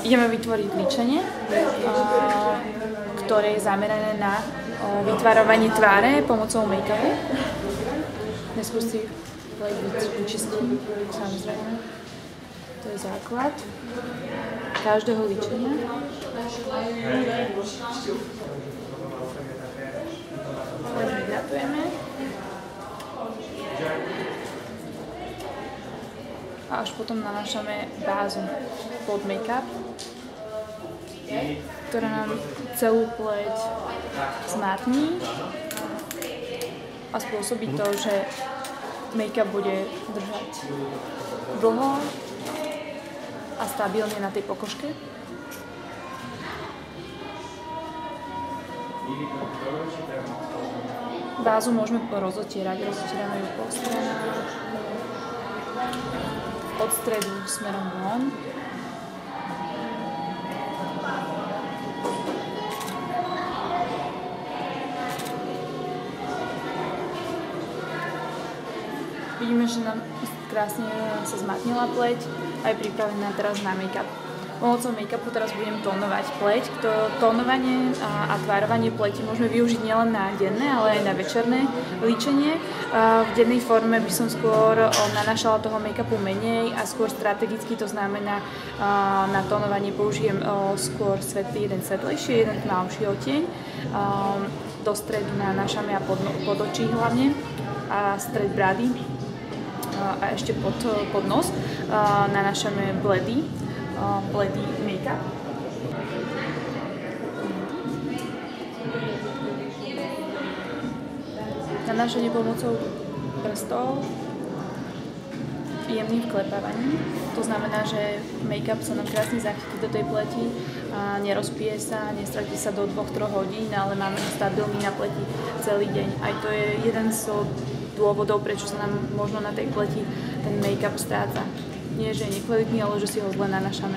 ideme vytvoriť líčenie, ktoré je zamerané na vytváravanie tváre pomocou make-upu. Neskôr si vyčistím, samozrejme. To je základ každého líčenia. Hydratujeme. A až potom nanášame bázu pod make-up, ktorá nám celú pleť zmatní a spôsobí to, že make-up bude držať dlho a stabilne na tej pokožke. Bázu môžeme rozotierať, rozotierame ju po stranách, od stredu smerom von. Vidíme, že nám krásne sa zmatnila pleť a je pripravená teraz na make-up. Pomocou make-upu teraz budem tónovať pleť. Tónovanie a tvárovanie pleti môžeme využiť nielen na denné, ale aj na večerné líčenie. V dennej forme by som skôr nanášala toho make-upu menej a skôr strategicky, to znamená na tónovanie použijem skôr jeden svetlejší, jeden tmavší odtieň. Do stredu nanášame a pod očí hlavne a stred brady a ešte pod nos nanášame bledý make-up. Nanášanie pomocou prstov jemným vklepávaním. To znamená, že make-up sa nám krásne zachytí do tej pleti a nerozpije sa, nestratí sa do 2-3 hodín, ale máme stabilný na pleti celý deň. Aj to je jeden z dôvodov, prečo sa nám možno na tej pleti ten make-up stráca. Nie, že je nekvalitný, ale že si ho zle nanášame.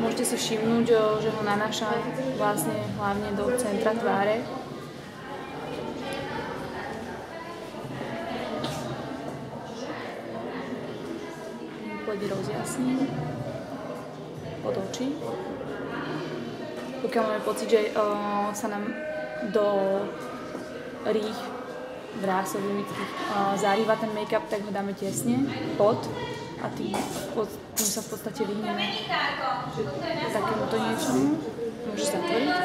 Môžete si všimnúť, že ho nanáša vlastne hlavne do centra tváre. Pleť rozjasním pod oči. Pokiaľ máme pocit, že sa nám do rých, vrásov, zárýva ten make-up, tak ho dáme tesne pod a tým sa v podstate vyhneme takémuto niečomu. Môže sa tvoriť.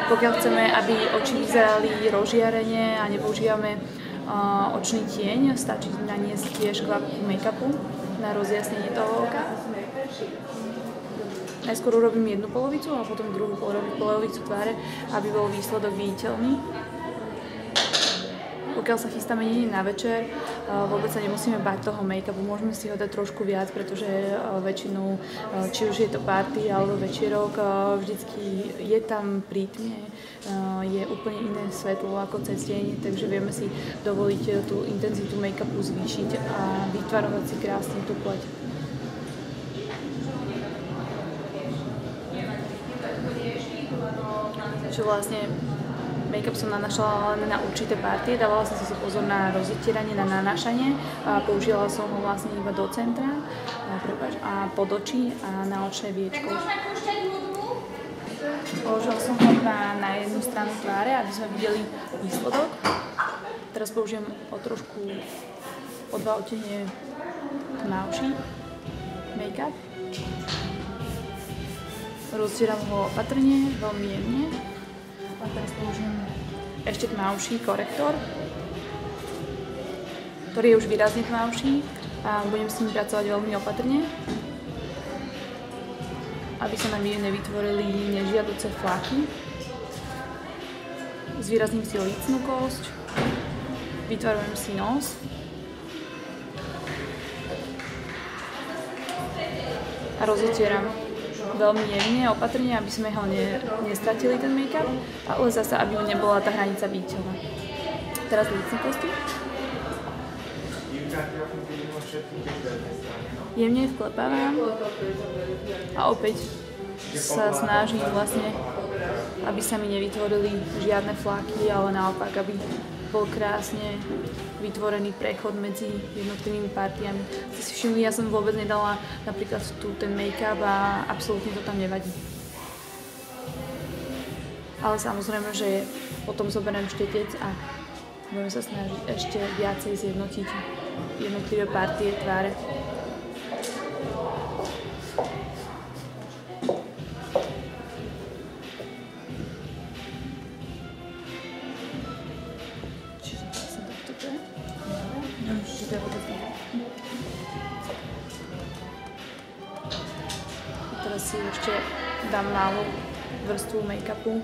Pokiaľ chceme, aby oči vyzerali rozžiarene a nepoužívame očný tieň, stačí naniesť tiež kvapku make-upu na rozjasnenie toho oka. Najskôr urobím jednu polovicu a potom druhú polovicu tváre, aby bol výsledok viditeľný. Pokiaľ sa chystáme nie na večer, vôbec sa nemusíme bať toho make-upu, môžeme si ho dať trošku viac, pretože väčšinou, či už je to party alebo večerok, vždycky je tam pri tme, je úplne iné svetlo ako cez deň, takže vieme si dovoliť tú intenzitu make-upu zvýšiť a vytvarovať si krásne tú pleť. Čo vlastne make-up som nanášala len na určité partie, dávala som si pozor na rozotieranie, na nanášanie a použila som ho vlastne iba do centra a pod oči a na očné viečko. Položila som ho na jednu stranu tváre, aby sme videli výsledok. Teraz použijem o 2 odtiene tmavší make-up. Roztieram ho opatrne, veľmi jemne. A teraz použijem ešte tmavší korektor, ktorý je už výrazne tmavší a budem s ním pracovať veľmi opatrne, aby sa nám nevytvorili nežiaduce flaky. Zvýrazním si lícnu kosť, vytvarujem si nos a rozotieram veľmi jemne, opatrne, aby sme ho nestratili ten make-up, ale zase, aby nebola tá hranica viditeľná. Teraz lícne kosti. Jemne vklepávam a opäť sa snažím vlastne aby sa mi nevytvorili žiadne flaky, ale naopak, aby bol krásne vytvorený prechod medzi jednotlivými partiami. Ste si všimli, ja som vôbec nedala napríklad tu ten make-up a absolútne to tam nevadí. Ale samozrejme, že potom zoberiem štetec a budeme sa snažiť ešte viacej zjednotiť jednotlivé partie tváre. Čiže vlastne takto to je. Teraz si ešte dám malú vrstvu make-upu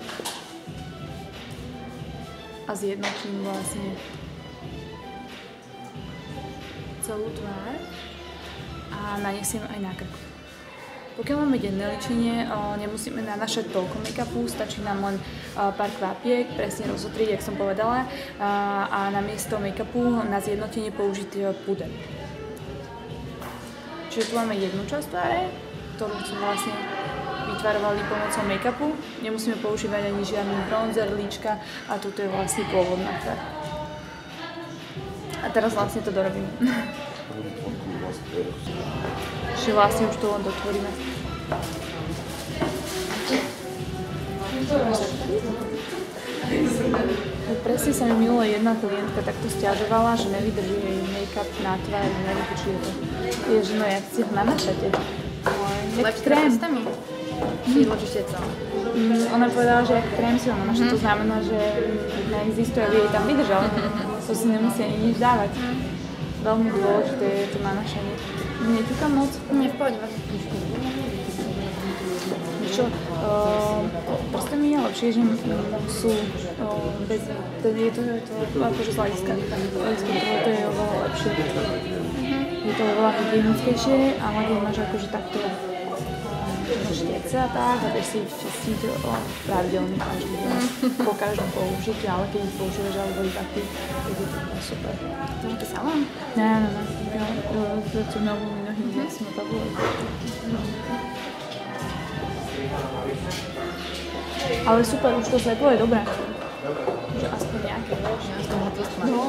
a zjednotím vlastne celú tvár a nanesiem aj na krk. Pokiaľ máme denné líčenie, nemusíme nanášať toľko make-upu, stačí nám len pár kvapiek, presne rozotrieť, jak som povedala, a namiesto make-upu na zjednotenie použiť puder. Čiže tu máme jednu časť tváre, ktorú sme vlastne vytvarovali pomocou make-upu. Nemusíme používať ani žiadny bronzer, líčka a tuto je vlastne pôvodná tvár. A teraz vlastne to dorobíme. Čiže vlastne už to len dotvoríme. Presne sa mi minula jedna klientka takto sťažovala, že nevydrží jej make-up na tvár, nevydrží to. Ježi, no jak si ho nanášate? Lepšie krém. Či lepšie co? Ona povedala, že jak krém si ho nanáša, to znamená, že neexistuje, aby jej tam vydržal. To si nemusí ani nič dávať. Veľmi dôležité je to nanášanie. Neťukám moc? Nie, v pohode. Čo, proste mi je lepšie, že sú bez, je to akože z hľadiska to je oveľa lepšie. Je to oveľa hygienickejšie, ale keď máš akože takto štece a tak, a si ich čistiť pravidelne každý deň, po každom použití, ale keď ich používaš alebo iba ty, tak je to super. To je taký salón? Ne, to novú nohy, sme to boli. Ale super, už to svetlo je dobré. Že aspoň nejaké, vieš? Aspoň ho to stmá. No.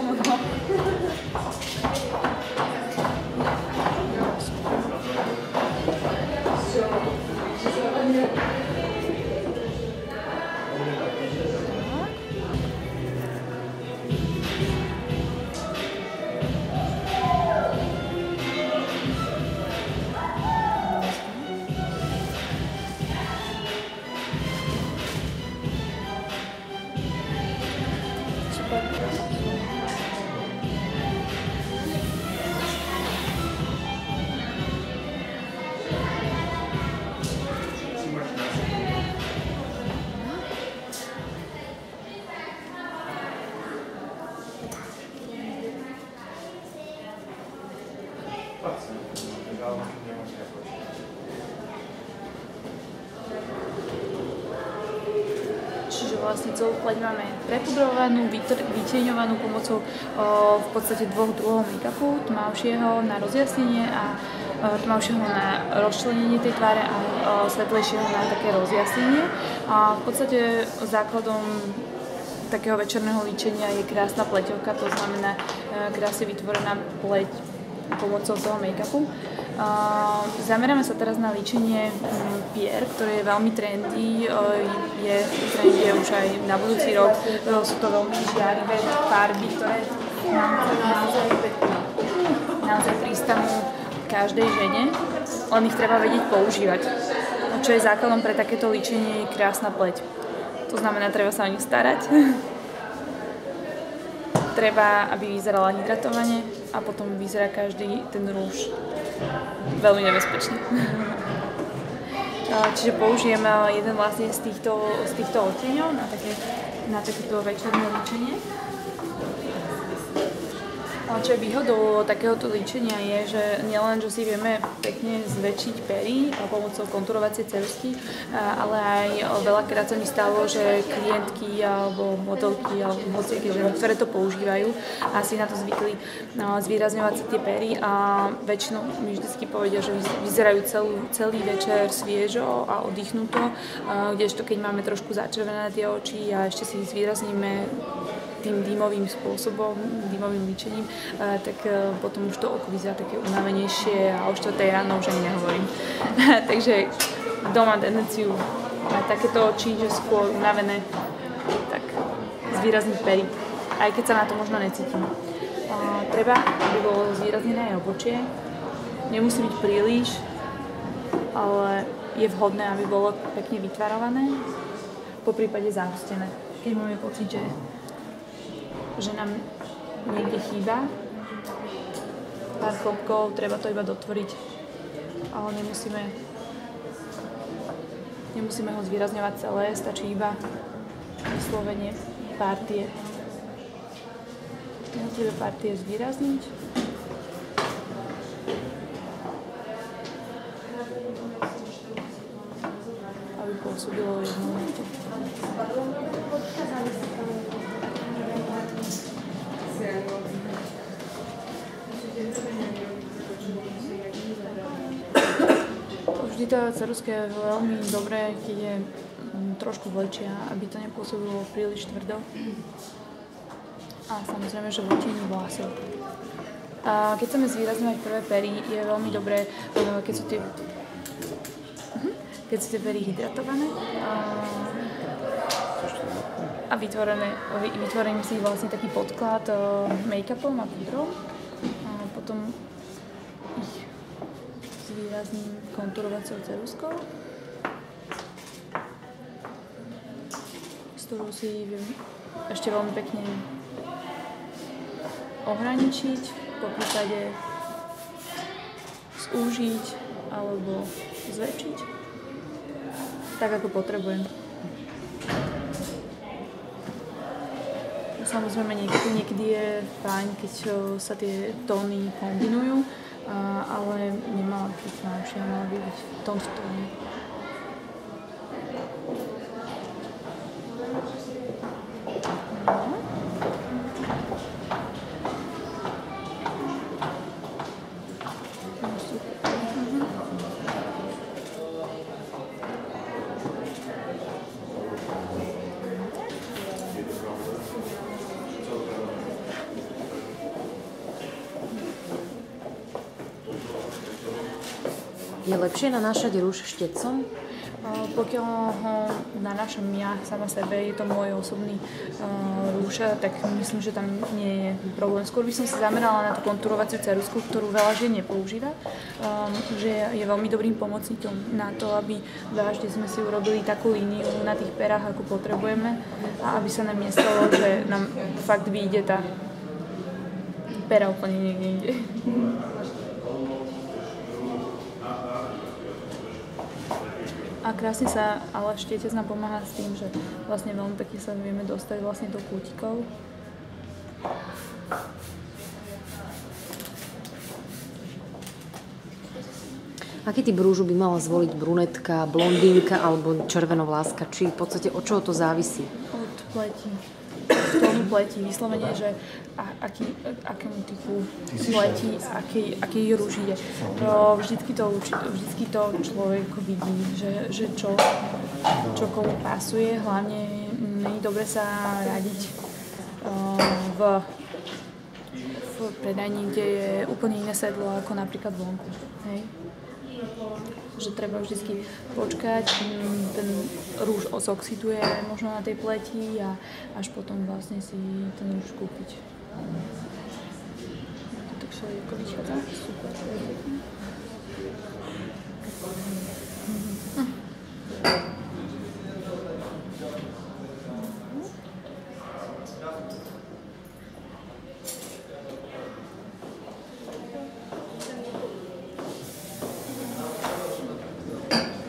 Čiže vlastne celú pleť máme prepudrovanú, vytieňovanú pomocou v podstate dvoch druhov make-upu, tmavšieho na rozjasnenie a tmavšieho na rozčlenenie tej tváre a svetlejšieho na také rozjasnenie. A v podstate základom takého večerného líčenia je krásna pleťovka, to znamená krásne vytvorená pleť pomocou toho make-upu. Zameráme sa teraz na líčenie pier, ktoré je veľmi trendy, je v trende už aj na budúci rok. Sú to veľmi žiarivé farby, ktoré naozaj pristanú každej žene, len ich treba vedieť používať. Čo je základom pre takéto líčenie, je krásna pleť. To znamená, treba sa o nich starať. Treba, aby vyzerala hydratovane a potom vyzerá každý ten rúž veľmi nebezpečne. Čiže použijem jeden vlastne z týchto odtieňov na takéto večerné líčenie. Čo je výhodou takéhoto líčenia je, že nielen, že si vieme pekne zväčšiť pery pomocou konturovacej ceruzky, ale aj veľakrát sa mi stalo, že klientky alebo modelky alebo hociaké ženy, ktoré to používajú a si na to zvykli zvýrazňovať si tie pery a väčšinou mi vždy povedia, že vyzerajú celý večer sviežo a oddychnuto, kdežto keď máme trošku začervené tie oči a ešte si ich zvýrazníme tým dýmovým spôsobom, dýmovým líčením, tak potom už to oko vyzerá také unavenejšie a o 4 ráno už ani nehovorím. Takže kto má tendenciu mať takéto oči, že skôr unavené, tak zvýrazniť pery, aj keď sa na to možno necítim. Treba, aby bolo zvýraznené aj obočie. Nemusí byť príliš, ale je vhodné, aby bolo pekne vytvarované, poprípade zahustené. Keď máme pocit, že nám niekde chýba pár chlopkov, treba to iba dotvoriť, ale nemusíme ho zvýrazňovať celé, stačí iba vyslovene partie. Jednotlivé partie zvýrazniť. Aby pôsobilo jednoducho. Vždy tá ceruzka je veľmi dobré, keď je trošku vlečia, aby to nepôsobilo príliš tvrdo. A samozrejme, že vlečenie vlasov. Keď chceme zvýrazňovať prvé pery, je veľmi dobré, keď sú tie pery hydratované a vytvorím si vlastne taký podklad make-upom a pudrom. Potom ich zvýrazním konturovacou ceruzkou, s ktorou si viem ešte veľmi pekne ohraničiť, poprípade zúžiť alebo zväčšiť, tak ako potrebujem. Samozrejme niekedy je fajn, keď sa tie tóny kombinujú, ale nemala byť najlepšie, mala by byť tón v tóne. Je lepšie nanášať rúž štecom? Pokiaľ ho nanášam ja sama sebe, je to môj osobný rúž, tak myslím, že tam nie je problém. Skôr by som sa zamerala na tú konturovaciu ceruzku, ktorú veľa žien nepoužíva, že je veľmi dobrým pomocníkom na to, aby vážne sme si urobili takú líniu na tých perách, ako potrebujeme, a aby sa nám nestalo, že nám fakt vyjde tá pera úplne niekde inde. A krásne sa, ale štietec nám pomáha s tým, že vlastne veľmi pekne sa vieme dostať vlastne do kútikov. Aký typ rúžu by mala zvoliť brunetka, blondínka alebo červenovláska? Či v podstate od čoho to závisí? Od pleti. Tónu pleti, vyslovene, že akému typu pleti, aký rúž ide. Vždycky to človek vidí, že čo komu pasuje. Hlavne nie je dobre sa radiť v predajni, kde je úplne iné sedlo ako napríklad vonku. Hej? Že treba vždy počkať, ten rúž zoxiduje možno na tej pleti a až potom vlastne si ten rúž kúpiť. Tak všelijako vychádza. Super.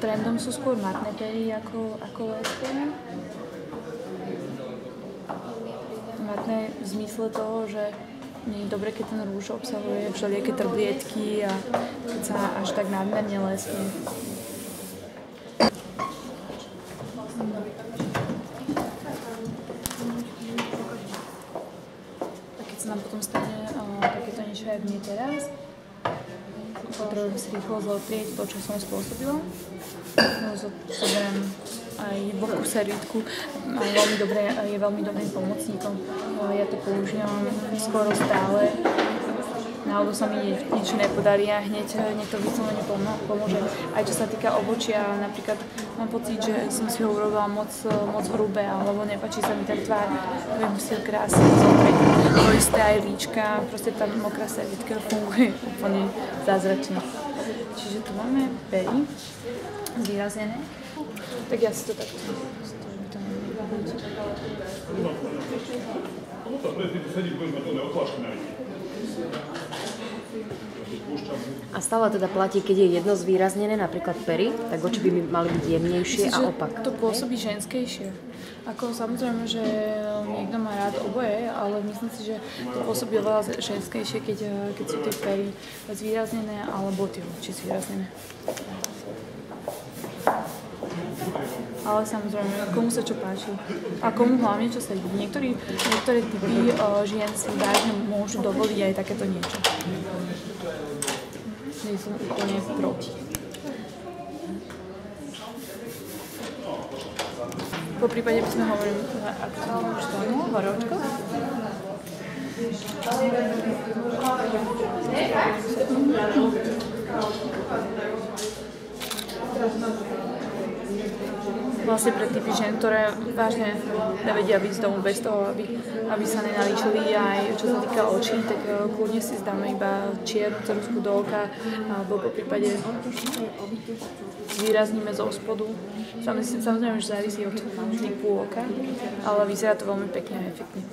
Trendom sú skôr matné pery ako lesklé. Matné v zmysle toho, že nie je dobre, keď ten rúž obsahuje všelijaké trblietky a keď sa až tak nadmerne lesne. A keď sa nám potom stane takéto niečo aj mne teraz, potrebujem si rýchlo zotrieť to, čo som spôsobila. Zoberiem aj vlhkú servítku, je veľmi dobrým pomocníkom. Ja to používam skoro stále. Náhodou sa mi niečo nepodarí a hneď to vyslovene pomôže. Aj čo sa týka obočia, napríklad mám pocit, že som si ho urobila moc hrubé, alebo nepáči sa mi tá tvár, viem si ho krásne zotrieť. To isté aj líčka, proste tá mokrá servítka funguje úplne zázračne. Čiže tu máme pery zvýraznené. Tak ja si to takto A stále teda platí, keď je jedno zvýraznené, napríklad pery, tak oči by mali byť jemnejšie a opak. To pôsobí ženskejšie. Ako samozrejme, že niekto má rád oboje, ale myslím si, že to pôsobí oveľa ženskejšie, keď sú tie pery zvýraznené alebo tie oči zvýraznené. Ale samozrejme, komu sa čo páči. A komu hlavne čo sa ľúbi. Niektoré typy žien si vážne môžu dovoliť aj takéto niečo. Nie som úplne proti. Po prípade by sme hovorili, ako sa hovoríš tomu, horovčko. Vlastne pre typy žien, ktoré vážne nevedia vyjsť domov bez toho, aby sa nenalíčili aj čo sa týka očí, tak kľudne si zdáme iba čiernu ceruzku do oka, alebo po prípade zvýrazníme zo spodu. Samozrejme, že závisí od typu oka, ale vyzerá to veľmi pekne a efektne.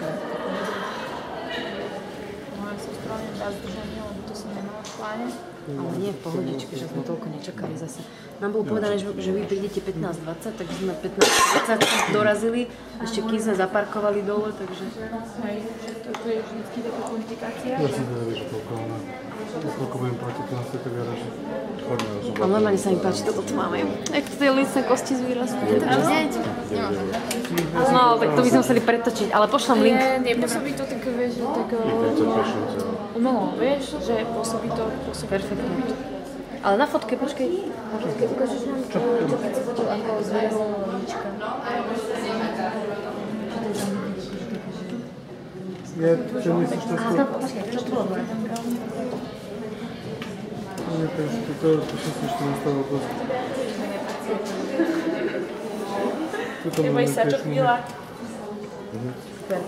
čo? Moja sestra mi dá zdržanie, lebo to som nemala v pláne. Ale nie v pohodičke, že sme toľko nečakali zase. Nám bolo povedané, že vy prídete 15:20, takže sme 15:20 dorazili, ešte kým sme zaparkovali dole, takže... Hej, to je vždycky taká komplikácia. Ja si nevieš, že koľko, ale koľko budem platiť na tej garáži. Chodíme na sobotu. Ale normálne sa mi páči, toto tu máme. Jak to je lisné kosti zvýrazné. No, tak to by sme museli pretočiť, ale pošlem link. Nepôsobí to tak, vieš, tak umelo, vieš, že pôsobí to perfektne. Ale na fotke, počkej. Keď ukážeš nám, čo keď si fotil ako zvýrazná lodička. Čo myslíš to skôr? Čo to bolo? Nie, takže to všetko ešte nastalo proste. Neboj sa, čo chvíľa. Super.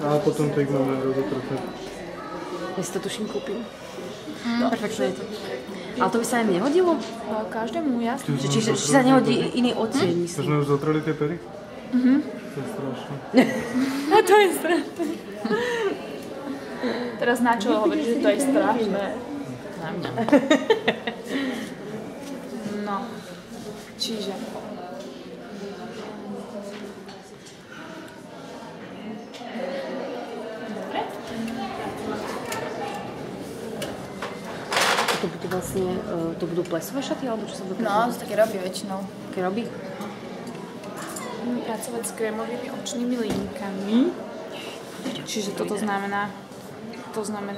A potom tak máme rozotrpať. Ja si to tuším kúpim. Perfektne je to. Ale to by sa aj nehodilo? Každému, jasne. Čiže sa nehodí iný odtieň, To myslím. sme už zotreli tie pery? To je strašné. A to je strašné. Teraz na čo hovoríš, že to je strašné? Na mňa. No. Čiže. Dobre. To budú vlastne, to budú plesové šaty, alebo čo sa budú No, to také robí väčšinou. Také robí? Pracovať s krémovými očnými linkami. Čiže toto znamená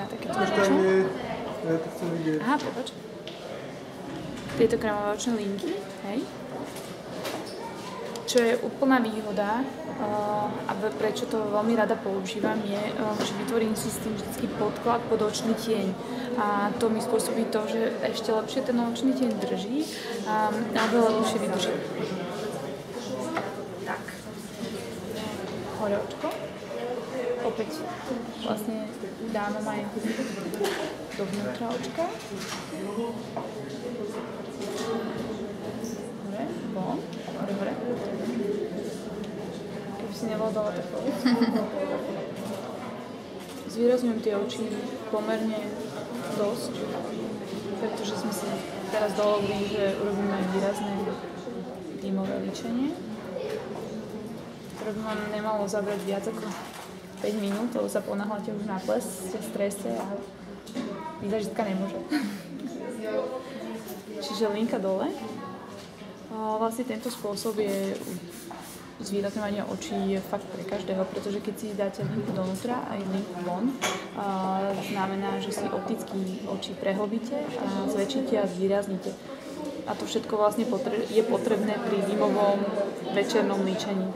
takéto niečo. Ja to chcem vidieť. Aha, popač. Tieto krémové očné linky, hej. Čo je úplná výhoda a prečo to veľmi rada používam je, že vytvorím si s tým vždycky podklad pod očný tieň. A to mi spôsobí to, že ešte lepšie ten očný tieň drží a veľa dlhšie vydrží. Tak. Hore očko. Opäť vlastne dávam aj dovnútra očka. Hore, von, hore. Keby si nevládala, tak povedz. Zvýrazňujem tie oči pomerne dosť, pretože sme si teraz dohodli, že urobíme výrazné dýmové líčenie, ktoré by vám nemalo zabrať viac ako 5 minút, lebo sa ponáhľate už na ples, ste v strese a výzažitka nemôže. Čiže linka dole. Vlastne tento spôsob je zvýrazňovanie očí je fakt pre každého, pretože keď si dáte linku donútra a aj linku von, znamená, že si opticky oči prehlbíte a zväčšíte a zvýraznite. A to všetko vlastne je potrebné pri zimovom večernom líčení.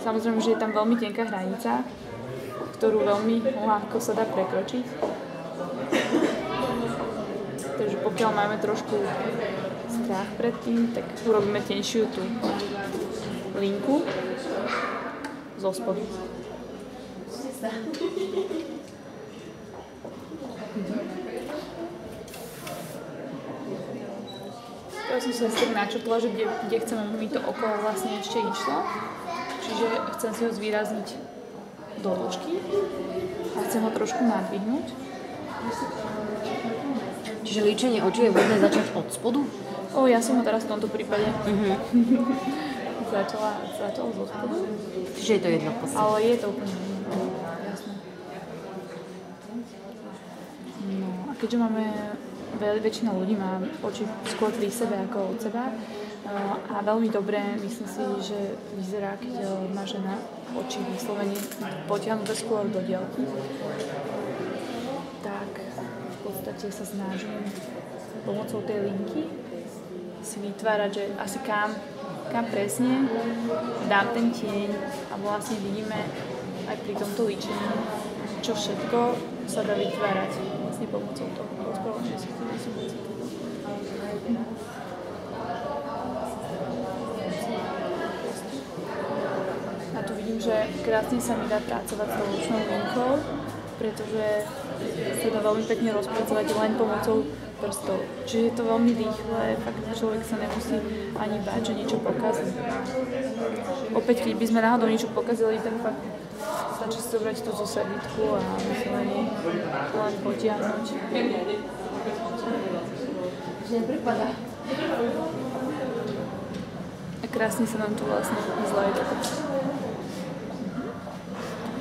Samozrejme, že je tam veľmi tenká hranica, ktorú veľmi ľahko sa dá prekročiť. Takže pokiaľ máme trošku strach pred tým, tak urobíme tenšiu tú linku zo spodu. Teraz som si tak načrtla, že kde chceme mi to okolo vlastne ešte išlo. Čiže chcem si ho zvýrazniť do dĺžky a chcem ho trošku nadvihnúť. Čiže líčenie očí je vhodné začať od spodu? Ja som ho teraz v tomto prípade začala zo spodu. Čiže je to jedno v podstate. Ale je to úplne jedno. Jasné. No a keďže máme väčšina ľudí má oči skôr pri sebe ako od seba a veľmi dobre, myslím si, že vyzerá, keď má žena oči vyslovene potiahnuté skôr do diaľky. Tak v podstate sa snažím pomocou tej linky si vytvárať, že asi kam presne dám ten tieň a vlastne vidíme aj pri tomto líčení, čo všetko sa dá vytvárať vlastne pomocou toho. A tu vidím, že krásne sa mi dá pracovať s tou očnou linkou, pretože sa dá veľmi pekne rozpracovať len pomocou prstov. Čiže je to veľmi rýchle, fakt človek sa nemusí ani báť, že niečo pokazí. Opäť, keď by sme náhodou niečo pokazili, tak fakt stačí si zobrať tú zosadítku a len potiahnuť. Nepripadá. A krásne sa nám tu vlastne zlaje do kopca.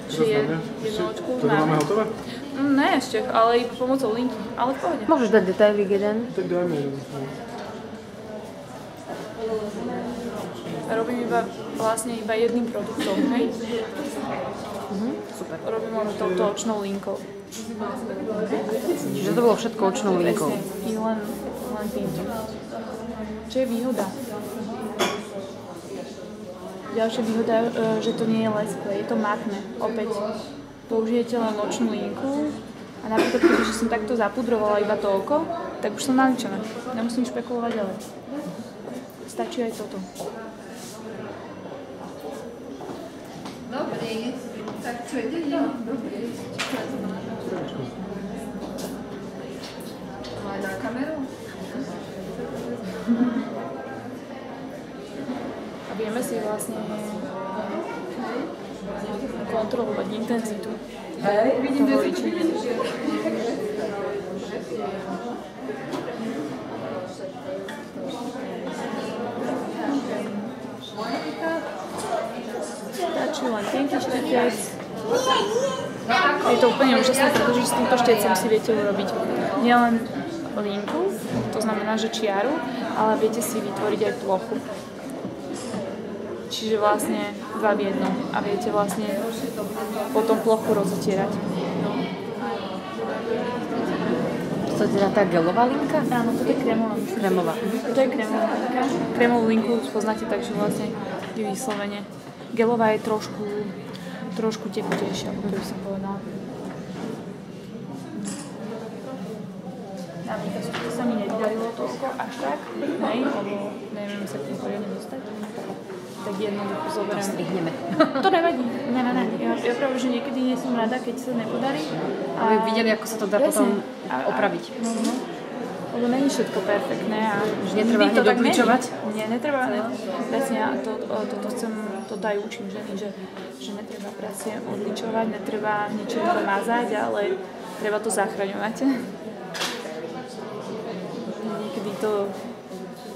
Či je jednu očku? To máme hotové? Ne ešte, ale iba pomocou linky, ale v pohode. Môžeš dať detailik jeden. Tak dajme jeden. Robím vlastne iba jedným produktom, hej? Super. Robím len touto očnou linkou. Čiže to bolo všetko očnou linkou. Presne, i len týmto. Čo je výhoda? Ďalšia výhoda, že to nie je lesklé, je to matné. Opäť použijete len očnú linku a napríklad, keďže som takto zapudrovala iba to oko, tak už som naličená. Nemusím špekulovať ďalej. Stačí aj toto. Dobrý, tak čo ide? Dobrý. Aj na kameru? A vieme si vlastne kontrolovať intenzitu toho líčenia. Stačí len tenký štítec. Je to úplne úžasné, pretože s týmto štecom si viete urobiť nielen linku, to znamená, že čiaru, ale viete si vytvoriť aj plochu. Čiže vlastne dva v jednom a viete vlastne potom plochu rozotierať. To je teda tá gelová linka? Áno, toto je krémová. Krémová. To je krémová linka. Krémovú linku poznáte tak, že vlastne je vyslovene. Gelová je trošku tekutejšia, ako by som povedala. Napríklad to sa mi nevydarilo toľko až tak, hej, lebo neviem sa k tým poriadne dostať. Tak jednoducho zoberiem. To strihneme. To nevadí. Ne. Ja práve, že niekedy nie som rada, keď sa nepodarí. Aby videli, ako sa to dá potom opraviť. No. Lebo není všetko perfektné a že netreba hneď odličovať? Nie, netreba hneď. Presne, a toto chcem, toto aj učím ženy, že netreba presne odličovať, netreba niečo mazať, ale treba to zachraňovať. Niekedy to...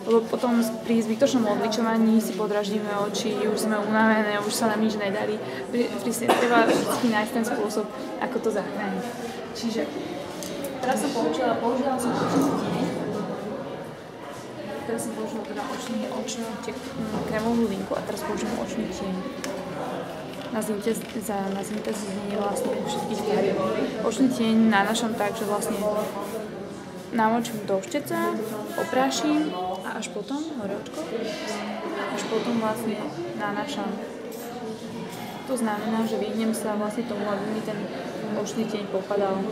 Lebo potom pri zbytočnom odličovaní si podraždíme oči, už sme unavené, už sa nám nič nedarí. Treba vždy nájsť ten spôsob, ako to zachrániť. Čiže teraz som použila som očný tieň. Teraz som použila teda očnú krémovú linku a teraz použijem očný tieň. Na zimte znenie vlastne všetkých tieň. Očný tieň nanášam tak, že vlastne namočím do šteca, oprášim a až potom, hore očko, až potom vlastne nanášam. To znamená, že vyhnem sa vlastne tomu, aby mi ten očný tieň popadal.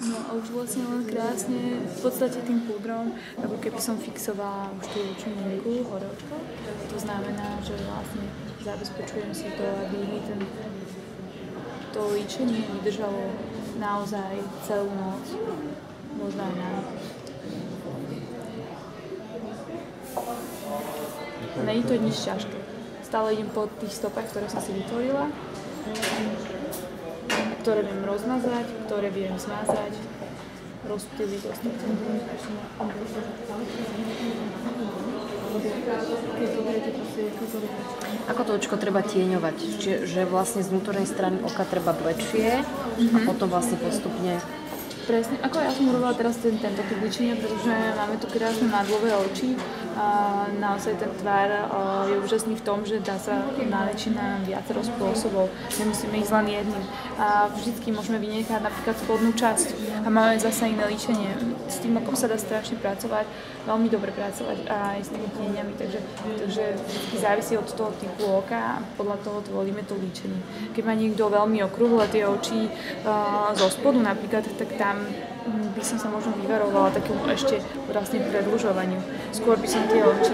No a už vlastne len krásne, v podstate tým púdrom, ako keby som fixovala už tú očnú linku, hore očko. To znamená, že vlastne zabezpečujem si to, aby mi to líčenie vydržalo naozaj celú noc, možno aj na noc. Není to nič ťažké. Stále idem po tých stopách, ktoré som si vytvorila, ktoré viem rozmazať, ktoré viem zmazať, rozptýliť ostatné. Ako to očko treba tieňovať? Čiže vlastne z vnútornej strany oka treba dlhšie a potom vlastne postupne... Presne, ako ja som urobila teraz tento typ líčenia, pretože máme tu krásne nadlové oči a naozaj ten tvár je úžasný v tom, že dá sa naličiť na viacero spôsobov. Nemusíme ísť len jedným. A vždycky môžeme vynechať napríklad spodnú časť a máme zase iné líčenie. S tým okom sa dá strašne pracovať, veľmi dobre pracovať aj s tými tieňami, takže vždycky závisí od toho typu oka a podľa toho tvoríme to líčenie. Keď má niekto veľmi okrúhle tie oči zo spodu napríklad, tak tam by som sa možno vyvarovala takému ešte vlastne predĺžovaniu. Skôr by som tie oči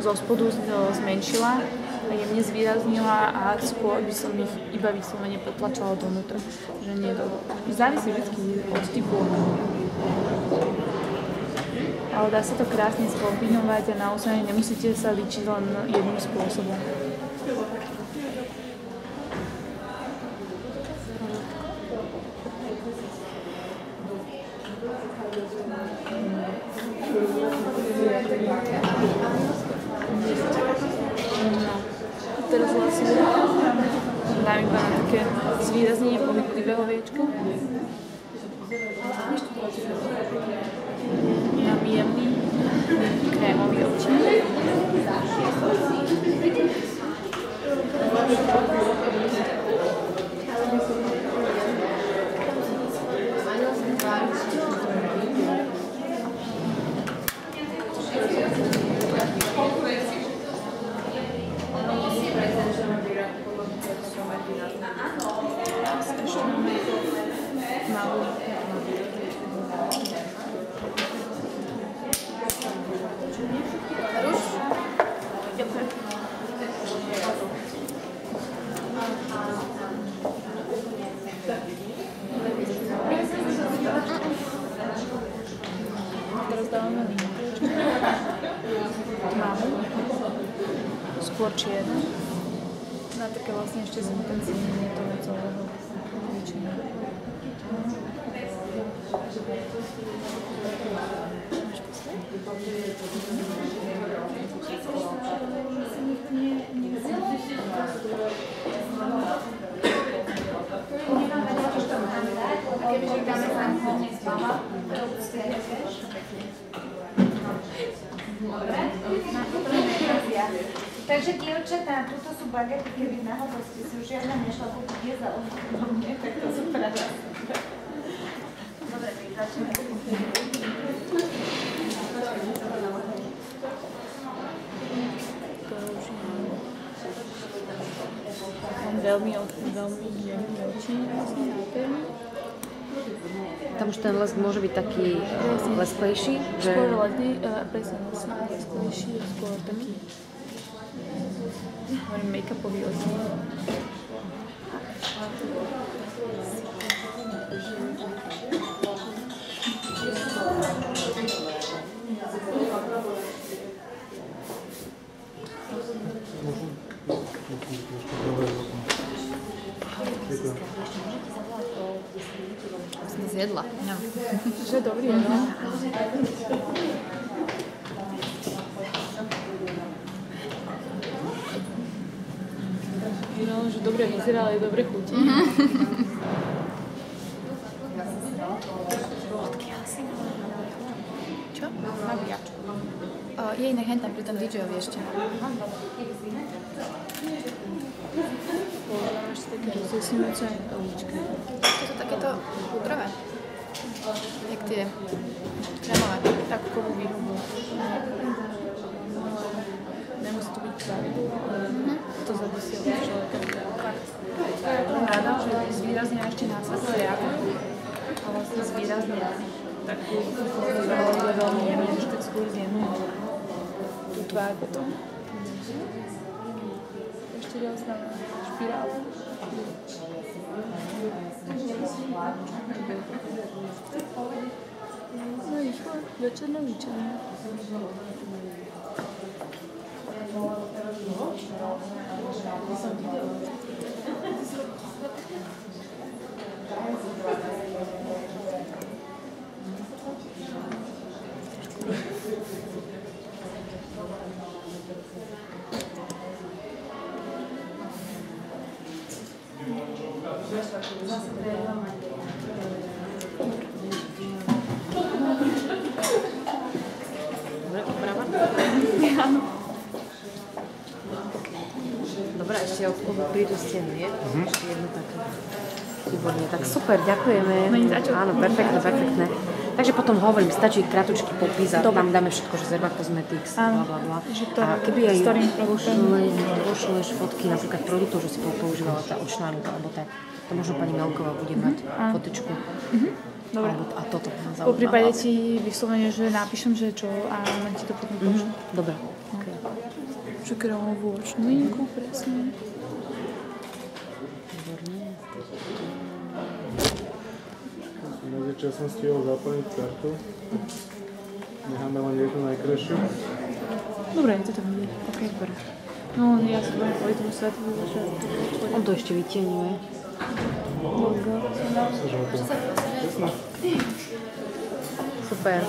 zo spodu zmenšila jemne zvýraznila a skôr by som ich iba vyslovene potlačala donútra. Že nie to. Závisí vždy od typu oka. Ale dá sa to krásne skombinovať a naozaj nemusíte sa líčiť len jedným spôsobom. Teraz vlastne dám iba na také zvýraznenie pohyblivého viečka. Dám jemný krémový odtieň. Skôr čierne. Na také vlastne ešte zintenzívnenie toho celého líčenia. Takže dievčatá, tuto sú bagety, keby náhodou ste si už žiadna nešla kúpiť je za mne, tak to sú pravda. Dobre, začneme. Veľmi jemný očí. Tam už ten lesk môže byť taký lesklejší? Skôr presne lesklejší, skôr taký make-upový očí. Som zjedla. No. Že dobrý, no. No, že dobre vyzerá, ale dobre chutí. Čo? Nabíjač. Jej nechám tam pri tom DJ-ovi ešte. Máš také rozesňujúce líčka. To sú takéto pudrové. Jak tie krémové. Takú kovú výrobu. Nemusí to byť pravidlo, ale to závisí od človeka. Ja to rada, že zvýraznia ešte na svetlo reagujú a vlastne zvýraznia takú veľmi jemne, že tak skôr zjemňujú tú tvár potom. Ešte raz na špirálu. No rýchlo, večerné líčenie. Dobre, ešte prídu stenu, nie? Ešte jednu takú. Výborne, tak super, ďakujeme. Áno, perfektné. Takže potom hovorím, stačí kratučky popis a tam dáme všetko, že Zerba Cosmetics, blablabla. A keby aj pošleš fotky napríklad produktov, že si používala tá očná ruka, alebo tak, to možno pani Melková bude mať fotičku. Dobre. A toto ma zaujíma. Po prípade ti vyslovene, že napíšem, že čo a len ti to potom pošlem. Dobre. Okay. Čokolátovú šlinku, presne. Medzičas som stihol zaplniť kartu. Necháme len jednu najkrajšiu. Dobre, je to tam vidieť. Ok, super. No, ja sa budem kvôli tomu svetlu, že to bude. On to ešte vytieňuje. Logo. Jasné. Super.